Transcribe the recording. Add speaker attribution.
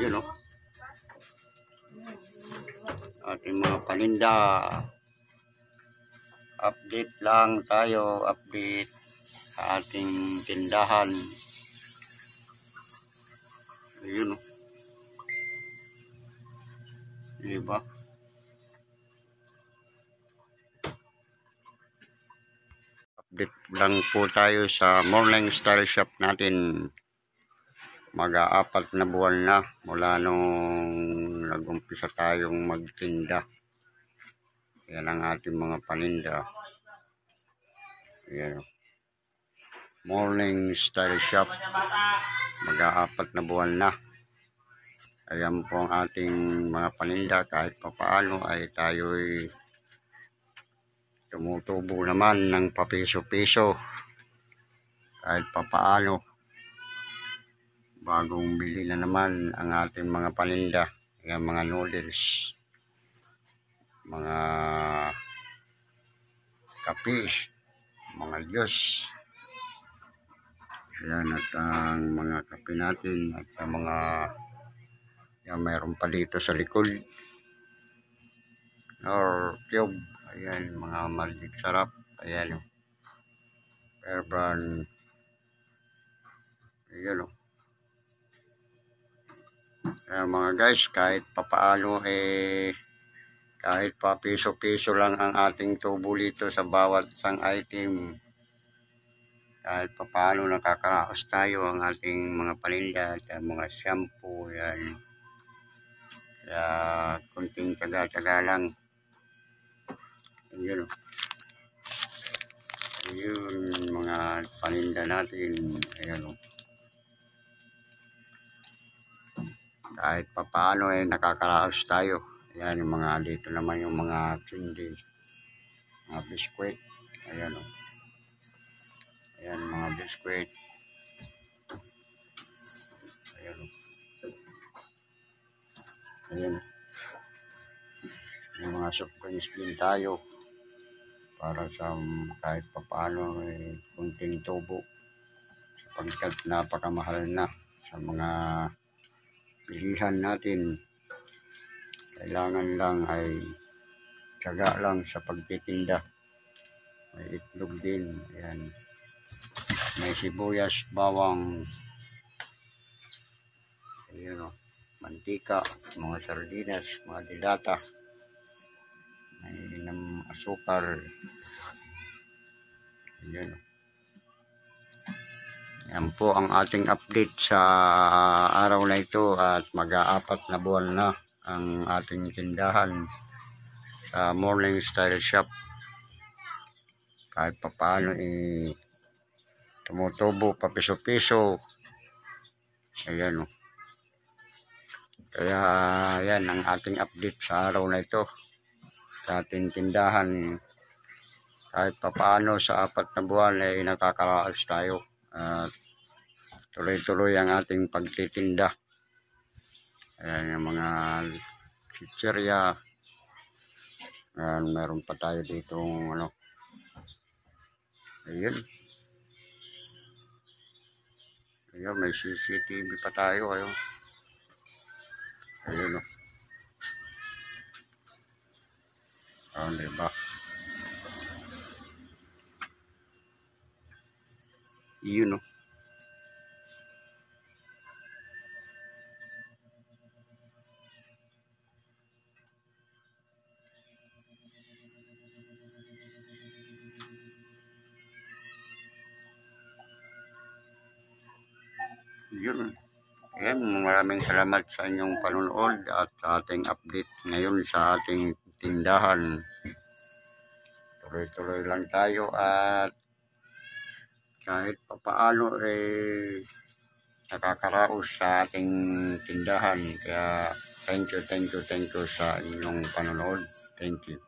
Speaker 1: Yun o. Ating mga paninda. Update lang tayo. Update sa ating tindahan. Yun o. Diba? Update lang po tayo sa Morning Style Shop natin. Mag-aapat na buwan na mula nung nag-umpisa tayong magtinda. Yan ang ating mga paninda. Yan. Morning Style Shop. Mag-aapat na buwan na. Ayan po ang ating mga paninda. Kahit papaano ay tayo'y tumutubo naman ng papiso-piso. Kahit papaano. Bagong bili na naman ang ating mga paninda. Ayan, mga noodles. Mga kape. Mga juice. Ayan, at ang mga kape natin. At ang mga yan, mayroon pa dito sa likod. Or cube. Ayan, mga maliit sarap. Ayan o. Urban. Ayan o. Ayan mga guys, kahit papaano kahit pa piso-piso lang ang ating tubo dito sa bawat isang item. Kahit papaano nakakaraos tayo ang ating mga paninda at mga shampoo. Yan. Kaya kunting taga-taga lang. Ayun. Ayun mga paninda natin. Ayan o. Kahit papaano nakakaraos tayo. Ayan yung mga dito naman yung mga candy. Mga biskwit. Ayan o. Ayan mga biskwit. Ayan o. Ayan. Yung mga soft drinks din tayo. Para sa kahit papaano kunting tubo. Sapagkat napakamahal na sa mga pilihan natin. Kailangan lang ay tiyaga lang sa pagtitinda. May itlog din. Ayan. May sibuyas, bawang. Ayan o. Mantika, mga sardinas, mga dilata. May asukar. Ayan o. Yan po ang ating update sa araw na ito at mag-aapat na buwan na ang ating tindahan sa Morning Style Shop. Kahit papaano tumutubo pa piso-piso. Ayan o. Kaya yan ang ating update sa araw na ito sa ating tindahan. Kahit papaano sa apat na buwan nakakaraos tayo. At tuloy-tuloy ang ating pagtitinda. Ayan yung mga chichirya. Meron pa tayo dito ano. Ayun. Ayun, may CCTV pa tayo. Ayun. Ayun o. Ayun, diba? Yun o. Yun. Ayan, maraming salamat sa inyong panonood at ating update ngayon sa ating tindahan. Tuloy-tuloy lang tayo at kahit papaano nakakaraos sa ating tindahan. Kaya thank you sa inyong panonood. Thank you.